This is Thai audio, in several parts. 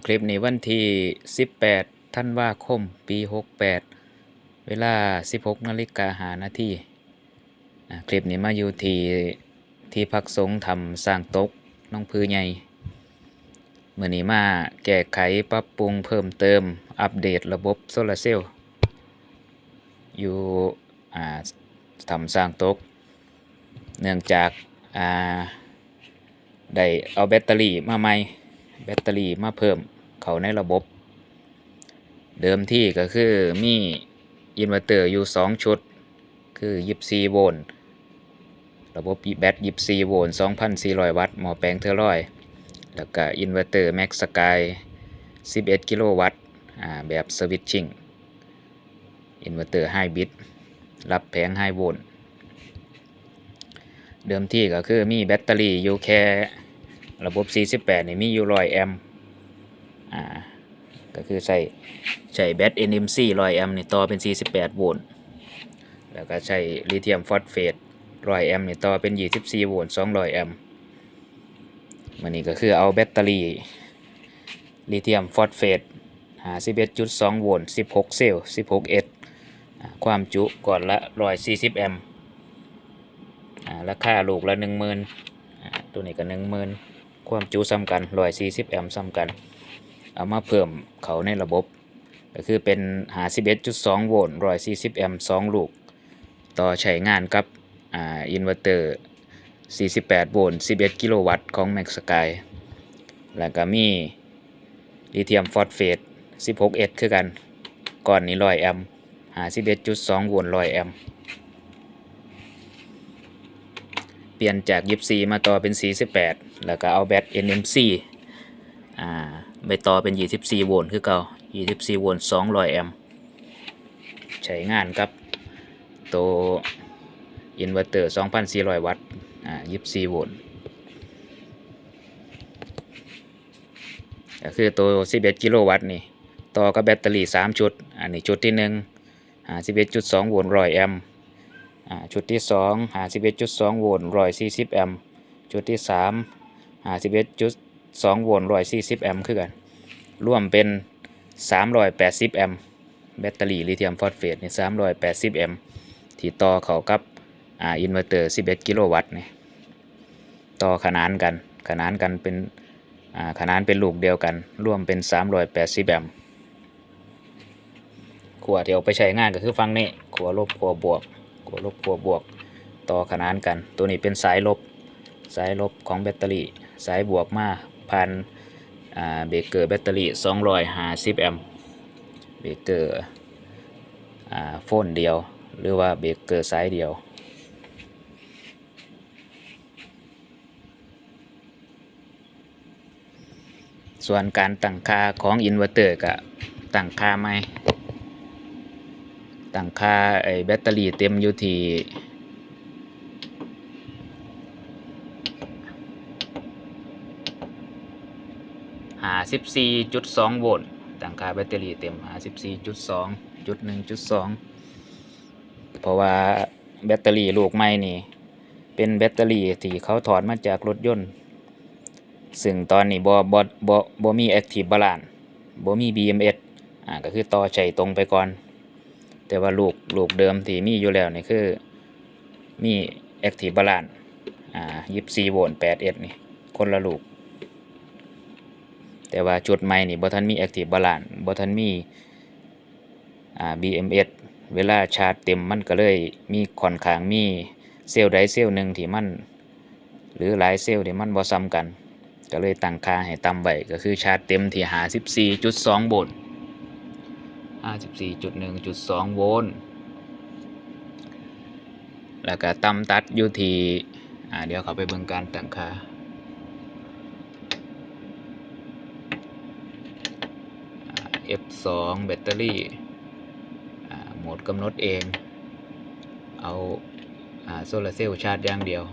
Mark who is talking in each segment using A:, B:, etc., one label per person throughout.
A: คลิปนี้วันที่18ธันวาคมปี68เวลา16:05 น.คลิปนี้มาอยู่ที่พักสงฆ์ธรรมสร้างตกน้องพือใหญ่มื้อนี้มาแก้ไขปรับปรุงเพิ่มเติมอัปเดตระบบโซลาร์เซลล์อยู่ธรรมสร้างตกเนื่องจากได้เอาแบตเตอรี่มาใหม่แบตเตอรี่มาเพิ่มเข้าในระบบเดิมที่ก็คือมีอินเวอร์เตอร์อยู่2ชุดคือ24โวลต์ระบบแบต24โวลต์ 2,400 วัตต์หม้อแปลงเทอร์ลอยแล้วก็อินเวอร์เตอร์แม็กสกาย11กิโลวัตต์แบบสวิตชิ่งอินเวอร์เตอร์ไฮบริดรับแผงไฮโวลต์เดิมที่ก็คือมีแบตเตอรี่อยู่แค่ระบบ48นี่มีอยู่100แอมป์ก็คือใช้แบต NMC 100แอมป์นี่ต่อเป็น48โวลต์แล้วก็ใช้ลิเธียมฟอสเฟต100แอมป์นี่ต่อเป็น24โวลต์200แอมป์มันนี่ก็คือเอาแบตเตอรี่ลิเธียมฟอสเฟต51.2โวลต์16เซลล์16เอสความจุก่อนละ140แอมป์ราคาลูกละ 10,000 ตัวนี้ก็ 10,000 ความจุซ้ำกัน140แอมป์ซ้ำกันเอามาเพิ่มเขาในระบบก็คือเป็น51.2โวลต์140แอมป์2ลูกต่อใช้งานกับอินเวอร์เตอร์48โวลต์11กิโลวัตต์ของ Max Sky แล้วก็มีลิเธียมฟอสเฟต 16S คือกันก่อนนี้100แอมป์51.2โวลต์100แอมป์เปลี่ยนจาก24มาต่อเป็น48แล้วก็เอาแบต NMC ไปต่อเป็น24โวลต์คือเก่า24โวลต์200แอมป์ใช้งานกับตัวอินเวอร์เตอร์ 2,400 วัตต์24โวลต์ก็คือตัว11กิโลวัตต์นี่ต่อกับแบตเตอรี่3ชุดอันนี้ชุดที่1 51.2โวลต์100แอมป์ชุดที่2 51.2โวลต์140แอมป์ชุดที่3 51.2โวลต์140แอมป์คือกันรวมเป็น380แอมป์แบตเตอรี่ลิเธียมฟอสเฟตนี่380แอมป์ที่ต่อเข้ากับอินเวอร์เตอร์11กิโลวัตต์นี่ต่อขนานกันเป็นขนานเป็นลูกเดียวกันรวมเป็น380แอมป์ขั้วที่เอาไปใช้งานก็คือฝั่งนี้ขั้วลบขั้วบวกต่อขนานกันตัวนี้เป็นสายลบของแบตเตอรี่สายบวกมาผ่านเบรกเกอร์แบตเตอรี่250แอมป์เบรกเกอร์โฟนเดียวหรือว่าเบรกเกอร์สายเดียวส่วนการตั้งค่าของอินเวอร์เตอร์ก็ตั้งค่าใหม่ตั้งค่าแบตเตอรี่เต็มอยู่ที่54.2โวลต์ตั้งค่าแบตเตอรี่เต็ม54.2.1.2เพราะว่าแบตเตอรี่ลูกใหม่นี่เป็นแบตเตอรี่ที่เขาถอดมาจากรถยนต์ซึ่งตอนนี้บ่มี Active Balance บ่มี BMS ก็คือต่อใช้ตรงไปก่อนแต่ว่าลูกเดิมที่มีอยู่แล้วนี่คือมี Active Balance 24โวลต์8S นี่คนละลูกแต่ว่าจุดใหม่นี่บ่ทันมี Active Balance บ่ทันมีBMS เวลาชาร์จเต็มมันก็เลยมีค่อนข้างมีเซลล์ใดเซลล์หนึ่งที่มันหรือหลายเซลล์ที่มันบ่ซ้ำกันก็เลยตั้งค่าให้ต่ำไว้ก็คือชาร์จเต็มที่54.2โวลต์54.1.2โวลต์แล้วก็ต่ำตัดอยู่ที่เดี๋ยวเขาไปเบิ่งการตั้งค่าF2 แบตเตอรี่โหมดกำหนดเองเอาโซลาร์เซลล์ชาร์จอย่างเดียว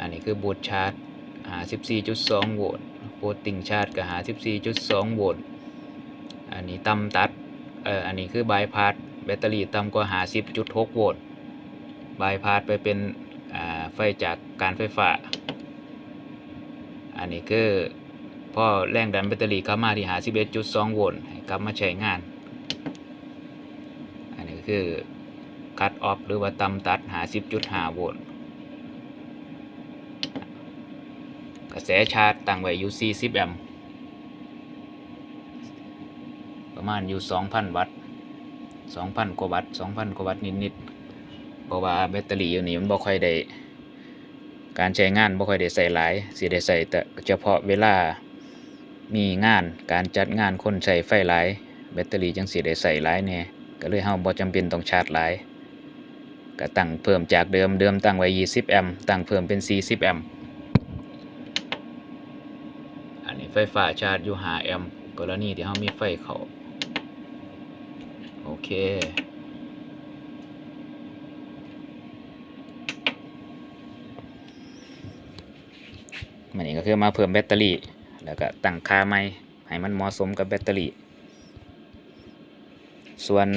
A: อันนี้คือบูทชาร์จ14.2โวลต์โฟลติ้งชาร์จก็14.2โวลต์อันนี้ต่ำตัดอันนี้คือบายพาสแบตเตอรี่ต่ำกว่า50.6โวลต์บายพาสไปเป็นไฟจากการไฟฟ้าอันนี้คือ พอแรงดันแบตเตอรี่กลับมาที่51.2 โวลต์ให้กลับมาใช้งานอันนี้คือคัตออฟหรือว่าต่ำตัด50.5 โวลต์กระแสชาร์จตั้งไว้อยู่40 แอมป์ประมาณอยู่ 2,000 วัตต์ 2,000 กว่าวัตต์ 2,000 กว่าวัตต์นิดๆเพราะว่าแบตเตอรี่อยู่นี่มันบ่ค่อยได้การใช้งานบ่ค่อยได้ใส่หลายสิได้ใส่แต่เฉพาะเวลามีงานการจัดงานคนใช้ไฟหลายแบตเตอรี่จังสิได้ใส่หลายแน่ก็เลยเฮาบ่จำเป็นต้องชาร์จหลายก็ตั้งเพิ่มจากเดิมตั้งไว้20 แอมป์ตั้งเพิ่มเป็น40 แอมป์อันนี้ไฟฟ้าชาร์จอยู่5 แอมป์กรณีที่เฮามีไฟเข้าโอเคมันนี่ก็คือมาเพิ่มแบตเตอรี่แล้วก็ตั้งค่าใหม่ให้มันเหมาะสมกับแบตเตอรี่ส่วน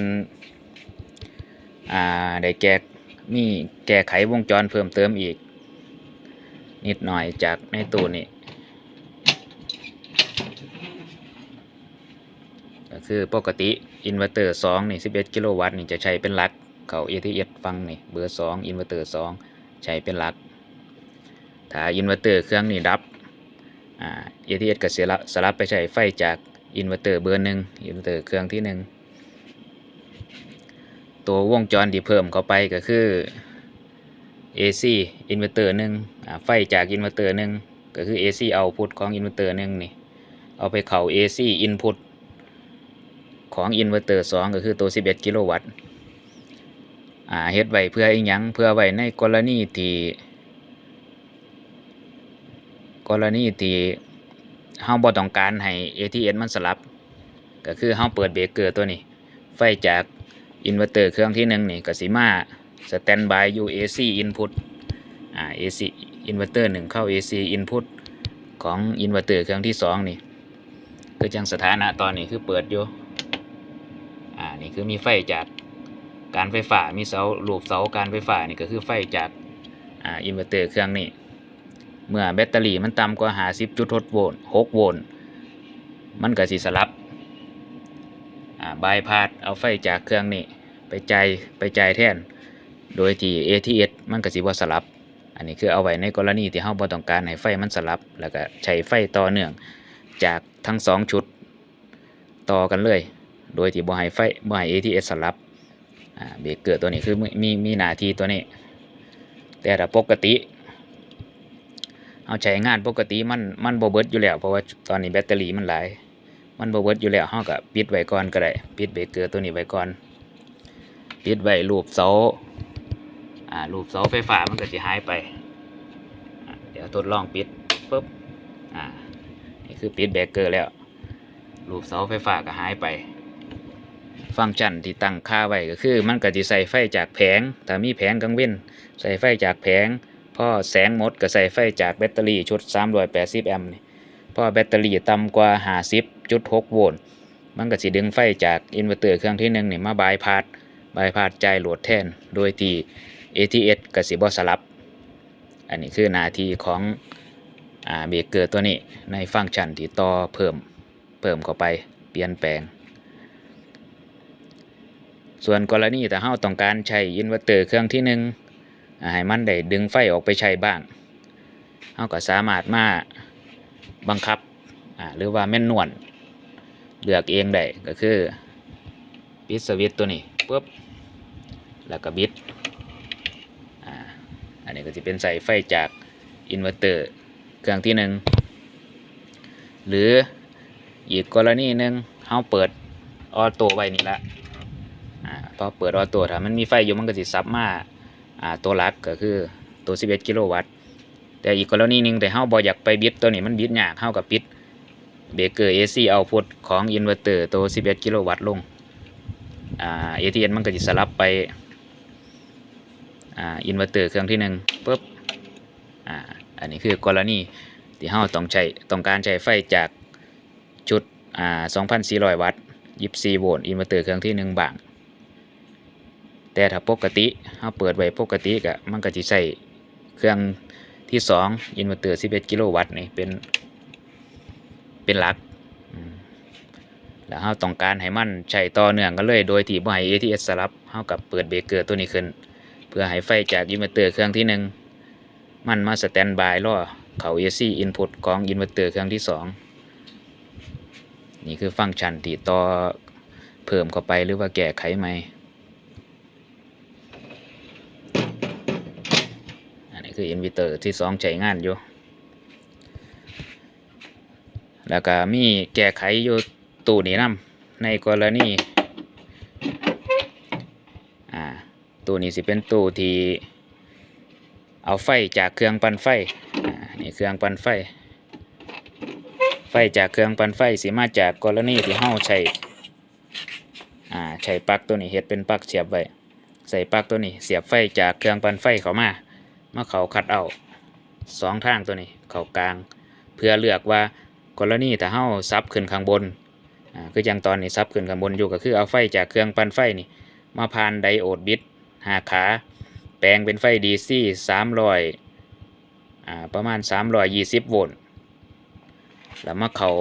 A: ได้แก้ไขวงจรเพิ่มเติมอีกนิดหน่อยจากในตู้นี่ก็คือปกติอินเวอร์เตอร์2นี่11 กิโลวัตต์นี่จะใช้เป็นหลักเข้า ATS ฟังนี่เบอร์2อินเวอร์เตอร์2ใช้เป็นหลักถ้าอินเวอร์เตอร์เครื่องนี่ดับATS ก็สลับไปใช้ไฟจากอินเวอร์เตอร์เบอร์1อินเวอร์เตอร์เครื่องที่1ตัววงจรที่เพิ่มเข้าไปก็คือ AC อินเวอร์เตอร์1ไฟจากอินเวอร์เตอร์1ก็คือ AC output ของอินเวอร์เตอร์1นี่เอาไปเข้า AC input ของอินเวอร์เตอร์2ก็คือตัว11 กิโลวัตต์เฮ็ดไว้เพื่ออีหยังเพื่อไว้ในกรณีที่เฮาบ่ต้องการให้ ATS มันสลับก็คือเฮาเปิดเบรกเกอร์ตัวนี้ไฟจากอินเวอร์เตอร์เครื่องที่1นี่ก็สิมาสแตนบายอยู่ AC input AC อินเวอร์เตอร์1เข้า AC input ของอินเวอร์เตอร์เครื่องที่2นี่คือจังสถานะตอนนี้คือเปิดอยู่นี่คือมีไฟจากการไฟฟ้ามีรูปเสาการไฟฟ้านี่ก็คือไฟจากอินเวอร์เตอร์เครื่องนี้เมื่อแบตเตอรี่มันต่ำกว่า50.6 โวลต์มันก็สิสลับบายพาสเอาไฟจากเครื่องนี้ไปจ่ายแทนโดยที่ ATS มันก็สิบ่สลับอันนี้คือเอาไว้ในกรณีที่เฮาบ่ต้องการให้ไฟมันสลับแล้วก็ใช้ไฟต่อเนื่องจากทั้ง2ชุดต่อกันเลยโดยที่บ่ให้ATS สลับเบรกเกอร์ตัวนี้คือมีหน้าที่ตัวนี้แต่ถ้าปกติเอาใช้งานปกติมันบ่เบิดอยู่แล้วเพราะว่าตอนนี้แบตเตอรี่มันหลายมันบ่เบิดอยู่แล้วเฮาก็ปิดไว้ก่อนก็ได้ปิดเบรกเกอร์ตัวนี้ไว้ก่อนปิดไว้รูปเสาไฟฟ้ามันก็สิหายไปเดี๋ยวทดลองปิดปึ๊บนี่คือปิดเบรกเกอร์แล้วรูปเสาไฟฟ้าก็หายไปฟังก์ชันที่ตั้งค่าไว้ก็คือมันก็สิใส่ไฟจากแผงถ้ามีแผงกลางเว้นใส่ไฟจากแผงพอแสงหมดก็ใส่ไฟจากแบตเตอรี่ชุด380 แอมป์นี่พอแบตเตอรี่ต่ำกว่า 50.6 โวลต์มันก็สิดึงไฟจากอินเวอร์เตอร์เครื่องที่1นี่มาบายพาสจ่ายโหลดแทนโดยที่ ATS ก็สิบ่สลับอันนี้คือหน้าที่ของเบรกเกอร์ตัวนี้ในฟังก์ชันที่ต่อเพิ่มเข้าไปเปลี่ยนแปลงส่วนกรณีถ้าเฮาต้องการใช้อินเวอร์เตอร์เครื่องที่1ให้มันได้ดึงไฟออกไปใช้บ้างเฮาก็สามารถมาบังคับหรือว่าแม่นนวลเลือกเองได้ก็คือปิดสวิตช์ตัวนี้ปุ๊บแล้วก็บิดอันนี้ก็จะเป็นใส่ไฟจากอินเวอร์เตอร์เครื่องที่1หรืออีกกรณีนึงเฮาเปิดออโต้ไว้นี่ละพอเปิดออโต้ถ้ามันมีไฟอยู่มันก็สิซับมาตัวหลักก็คือตัว11 กิโลวัตต์แต่อีกกรณีนึงแต่เฮาบ่อยากไปบิดตัวนี้มันบิดยากเฮาก็ปิดเบรกเกอร์ AC output ของอินเวอร์เตอร์ตัว11 กิโลวัตต์ลงATS มันก็สิสลับไปอินเวอร์เตอร์เครื่องที่1ปุ๊บอันนี้คือกรณีที่เฮาต้องการใช้ไฟจากชุด2,400 วัตต์24 โวลต์อินเวอร์เตอร์เครื่องที่1บางแต่ถ้าปกติเฮาเปิดไว้ปกติก็มันก็สิใช้เครื่องที่2อินเวอร์เตอร์11 กิโลวัตต์นี่เป็น เป็นหลักแล้วเราต้องการให้มันใช้ต่อเนื่องกันเลยโดยที่บ่ให้ ATS สลับเรากับเปิดเบรกเกอร์ตัวนี้ขึ้นเพื่อให้ไฟจากอินเวอร์เตอร์เครื่องที่1มันมาสแตนบายรอเข้า AC input ของอินเวอร์เตอร์เครื่องที่2นี่คือฟังก์ชันที่ต่อเพิ่มเข้าไปหรือว่าแก้ไขใหม่อันนี้คืออินเวอร์เตอร์ที่2ใช้งานอยู่แล้วก็มีแก้ไขอยู่ตู้นี้นำในกรณีตู้นี้สิเป็นตู้ที่เอาไฟจากเครื่องปั่นไฟนี่เครื่องปั่นไฟจากเครื่องปั่นไฟสิมาจากกรณีที่เฮาใช้ปลั๊กตัวนี้เฮ็ดเป็นปลั๊กเสียบไว้ใส่ปลั๊กตัวนี้เสียบไฟจากเครื่องปั่นไฟเข้ามาเข้าคัดเอา2ทางตัวนี้เข้ากลางเพื่อเลือกว่ากรณีถ้าเฮาซับขึ้นข้างบนคืออย่างตอนนี้ซับขึ้นข้างบนอยู่ก็คือเอาไฟจากเครื่องปั่นไฟนี่มาผ่านไดโอดบิต5ขาแปลงเป็นไฟ DC 300ประมาณ320โวลต์แล้วมาเข้า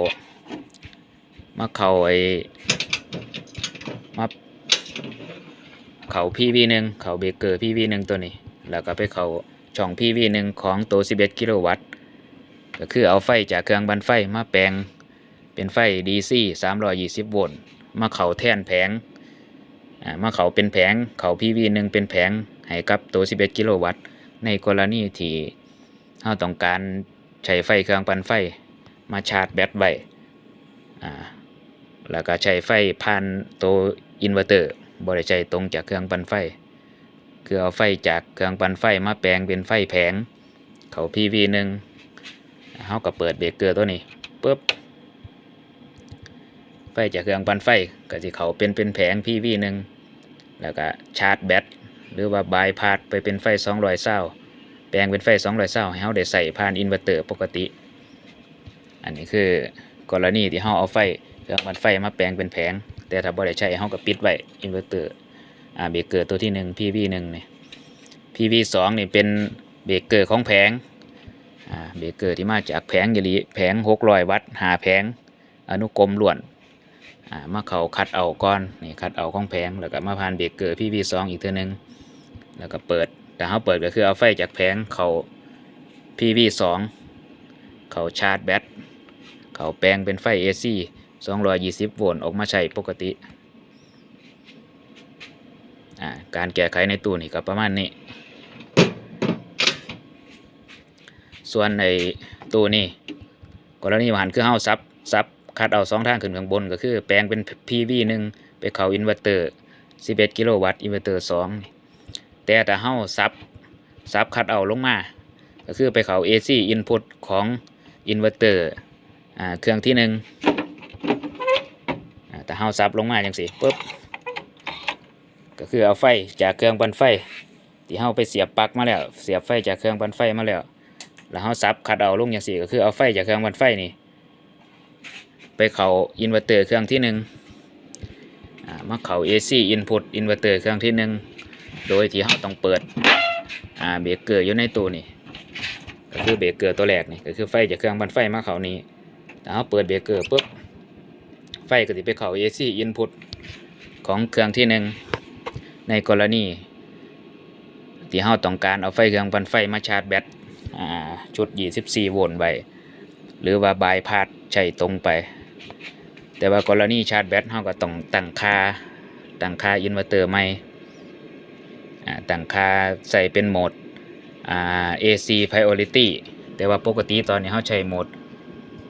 A: PV1 เข้าเบรกเกอร์ PV1 ตัวนี้แล้วก็ไปเข้าช่อง PV1 ของตัว11กิโลวัตต์ก็คือเอาไฟจากเครื่องปั่นไฟมาแปลงเป็นไฟ DC 320โวลต์มาเข้าแทนแผงมาเข้าเป็นแผงเข้า PV1 เป็นแผงให้กับตัว11กิโลวัตต์ในกรณีที่เราต้องการใช้ไฟเครื่องปั่นไฟมาชาร์จแบตไว้แล้วก็ใช้ไฟผ่านตัวอินเวอร์เตอร์บ่ได้ใช้ตรงจากเครื่องปั่นไฟคือเอาไฟจากเครื่องปั่นไฟมาแปลงเป็นไฟแผงเข้า PV1 เฮาก็เปิดเบรกเกอร์ตัวนี้ปึ๊บไฟจากเครื่องปั่นไฟก็สิเข้าเป็นแผง PV1 แล้วก็ชาร์จแบตหรือว่าบายพาสไปเป็นไฟ220แปลงเป็นไฟ220ให้เฮาได้ใส่ผ่านอินเวอร์เตอร์ปกติอันนี้คือกรณีที่เฮาเอาไฟเครื่องปั่นไฟมาแปลงเป็นแผงแต่ถ้าบ่ได้ใช้เฮาก็ปิดไว้อินเวอร์เตอร์เบรกเกอร์ตัวที่1 PV1 นี่ PV2 นี่เป็นเบรกเกอร์ของแผงเบรกเกอร์ที่มาจากแผงอยู่ลีแผง600วัตต์5แผงอนุกรมล้วนมาเข้าคัดเอาก่อนนี่คัดเอาของแผงแล้วก็มาผ่านเบรกเกอร์ PV2 อีกเทื่อนึงแล้วก็เปิดแต่เฮาเปิดก็คือเอาไฟจากแผงเข้า PV2 เข้าชาร์จแบตเข้าแปลงเป็นไฟ AC 220โวลต์ออกมาใช้ปกติการแก้ไขในตู้นี่ก็ประมาณนี้ส่วนในตู้นี้กรณีว่าหันคือเฮาซับคัดเอา2ทางขึ้นข้างบนก็คือแปลงเป็น PV1 ไปเข้าอินเวอร์เตอร์11กิโลวัตต์อินเวอร์เตอร์2แต่ถ้าเฮาซับคัดเอาลงมาก็คือไปเข้า AC input ของอินเวอร์เตอร์เครื่องที่1แต่เฮาซับลงมาจังซี่ปึ๊บก็คือเอาไฟจากเครื่องปั่นไฟที่เฮาไปเสียบปลั๊กมาแล้วเสียบไฟจากเครื่องปั่นไฟมาแล้วเฮาซับคัดเอาลงจังซี่ก็คือเอาไฟจากเครื่องปั่นไฟนี่ไปเข้าอินเวอร์เตอร์เครื่องที่1มาเข้า AC input อินเวอร์เตอร์เครื่องที่1โดยที่เฮาต้องเปิดเบรกเกอร์อยู่ในตู้นี่ก็คือเบรกเกอร์ตัวแรกนี่ก็คือไฟจากเครื่องปั่นไฟมาเข้านี้ถ้าเฮาเปิดเบรกเกอร์ปุ๊บไฟก็สิไปเข้า AC input ของเครื่องที่1ในกรณีที่เฮาต้องการเอาไฟเครื่องปั่นไฟมาชาร์จแบตชุด24โวลต์ไว้หรือว่าบายพาสใช้ตรงไปแต่ว่ากรณีชาร์จแบตเฮาก็ต้องตั้งค่าอินเวอร์เตอร์ใหม่ตั้งค่าใส่เป็นโหมดAC priority แต่ว่าปกติตอนนี้เฮาใช้โหมด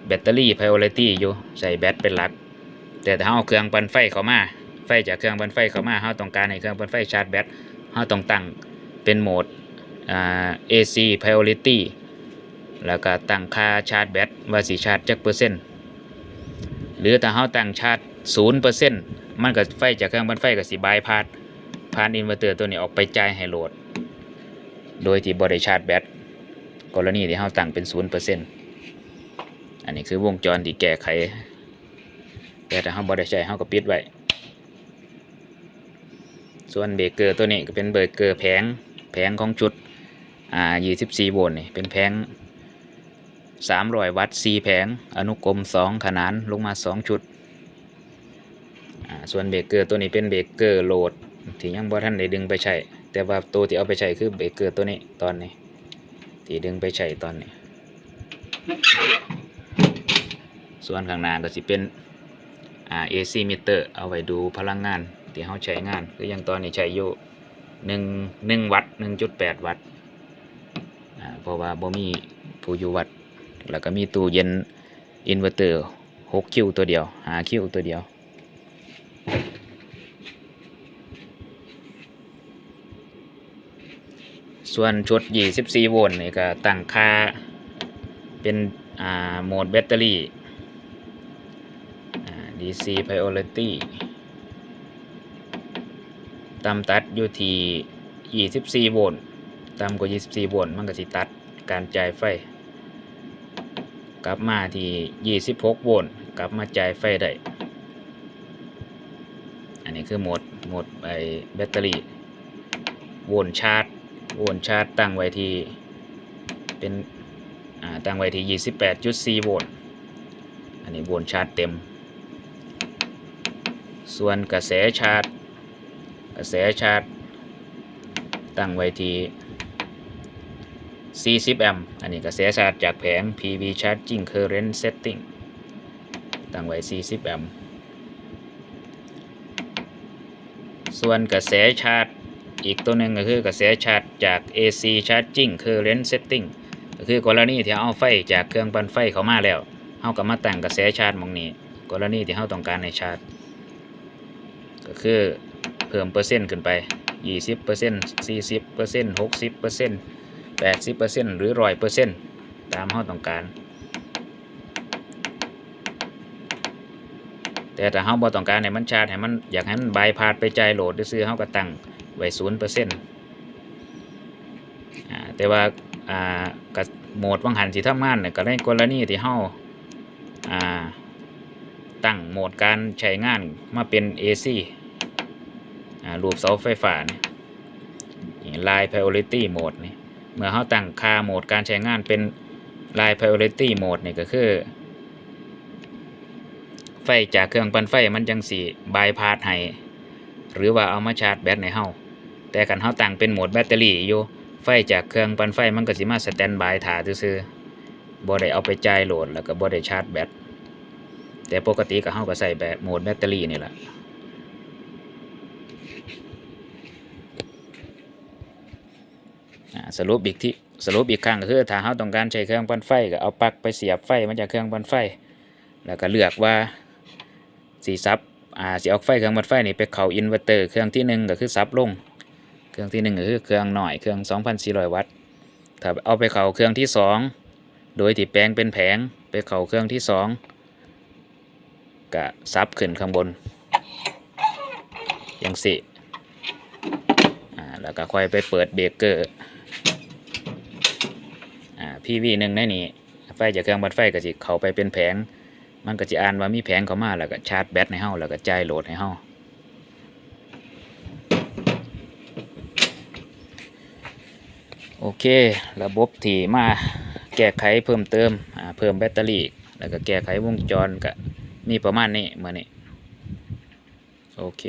A: แบตเตอรี่ priority อยู่ใส่แบตเป็นหลักแต่ถ้าเฮาเอาเครื่องปั่นไฟเข้ามาไฟจากเครื่องปั่นไฟเข้ามาเฮาต้องการให้เครื่องปั่นไฟชาร์จแบตเฮาต้องตั้งเป็นโหมดAC priority แล้วก็ตั้งค่าชาร์จแบตว่าสิชาร์จจักเปอร์เซ็นต์หรือถ้าเฮาตั้งชาร์จ 0% มันก็ไฟจากเครื่องปั่นไฟก็สิบายพาสผ่านอินเวอร์เตอร์ตัวนี้ออกไปจ่ายให้โหลดโดยที่บ่ได้ชาร์จแบตกรณีที่เฮาตั้งเป็น 0% อันนี้คือวงจรที่แก้ไขแต่ถ้าเฮาบ่ได้ใช้เฮาก็ปิดไว้ส่วนเบรกเกอร์ตัวนี้ก็เป็นเบรกเกอร์แผงของชุด24โวลต์นี่เป็นแผง 300 วัตต์4แผงอนุกรม2ขนานลงมา2ชุดส่วนเบรกเกอร์ตัวนี้เป็นเบรกเกอร์โหลดที่ยังบ่ทันได้ดึงไปใช้แต่ว่าตัวที่เอาไปใช้คือเบรกเกอร์ตัวนี้ตอนนี้ที่ดึงไปใช้ตอนนี้ส่วนข้างหน้าก็สิเป็นAC meter เอาไว้ดูพลังงานที่เราใช้งานคืออย่างตอนนี้ใช้อยู่1วัตต์ 1.8 วัตต์เพราะว่าบ่มีผู้อยู่วัดแล้วก็มีตู้เย็นอินเวอร์เตอร์6คิวตัวเดียว5คิวตัวเดียวส่วนชุด24โวลต์นี่ก็ตั้งค่าเป็นโหมดแบตเตอรี่DC priority ต่ำตัดอยู่ที่24โวลต์ต่ำกว่า24โวลต์มันก็สิตัดการจ่ายไฟกลับมาที่26โวลต์กลับมาจ่ายไฟได้อันนี้คือโหมดแบตเตอรี่โวลต์ชาร์จตั้งไว้ที่เป็นตั้งไว้ที่ 28.4 โวลต์อันนี้โวลต์ชาร์จเต็มส่วนกระแสชาร์จตั้งไว้ที่40แอมป์อันนี้กระแสชาร์จจากแผง PV Charging Current Setting ตั้งไว้40แอมป์ส่วนกระแสชาร์จอีกตัวหนึ่งก็คือกระแสชาร์จจาก AC Charging Current Setting ก็คือกรณีที่เอาไฟจากเครื่องปั่นไฟเข้ามาแล้วเฮาก็มาตั้งกระแสชาร์จหม้องนี้กรณีที่เฮาต้องการให้ชาร์จก็คือเพิ่มเปอร์เซ็นต์ขึ้นไป 20% 40% 60% 80% หรือ 100% ตามเฮาต้องการแต่ถ้าเฮาบ่ต้องการให้มันชาร์จให้มันอยากให้มันบายพาสไปจ่ายโหลดซื่อๆเฮาก็ตั้งไว้ 0% แต่ว่ากับโหมดวังหันสิทำงานเนี่ยก็ในกรณีที่เฮาตั้งโหมดการใช้งานมาเป็น AC รูปเสาไฟฟ้านี่ Line Priority Mode นี่เมื่อเฮาตั้งค่าโหมดการใช้งานเป็น Line Priority Mode นี่ก็คือไฟจากเครื่องปั่นไฟมันจังสิบายพาสให้หรือว่าเอามาชาร์จแบตให้เฮาแต่คันเฮาตั้งเป็นโหมดแบตเตอรี่อยู่ไฟจากเครื่องปั่นไฟมันก็สิมาสแตนด์บายท่าซื่อๆบ่ได้เอาไปจ่ายโหลดแล้วก็บ่ได้ชาร์จแบตแต่ปกติก็เฮาก็ใส่แบบโหมดแบตเตอรี่นี่แหละสรุปอีกครั้งก็คือถ้าเฮาต้องการใช้เครื่องปั่นไฟก็เอาปลั๊กไปเสียบไฟมาจากเครื่องปั่นไฟแล้วก็เลือกว่าสิซับสิเอาไฟเครื่องปั่นไฟนี่ไปเข้าอินเวอร์เตอร์เครื่องที่1ก็คือซับลงเครื่องที่1ก็คือเครื่องน้อยเครื่อง 2,400 วัตต์ถ้าเอาไปเข้าเครื่องที่2โดยที่แปลงเป็นแผงไปเข้าเครื่องที่2ก็ซับขึ้นข้างบนอย่างสิแล้วก็ค่อยไปเปิดเบรกเกอร์PV1 ในนี้ไฟจากเครื่องปั่นไฟก็สิเข้าไปเป็นแผงมันก็จะอ่านว่ามีแผงเข้ามาแล้วก็ชาร์จแบตให้เฮาแล้วก็จ่ายโหลดให้เฮาโอเคระบบที่มาแก้ไขเพิ่มเติมเพิ่มแบตเตอรี่แล้วก็แก้ไขวงจรก็มีประมาณนี้มื้อนี้โอเค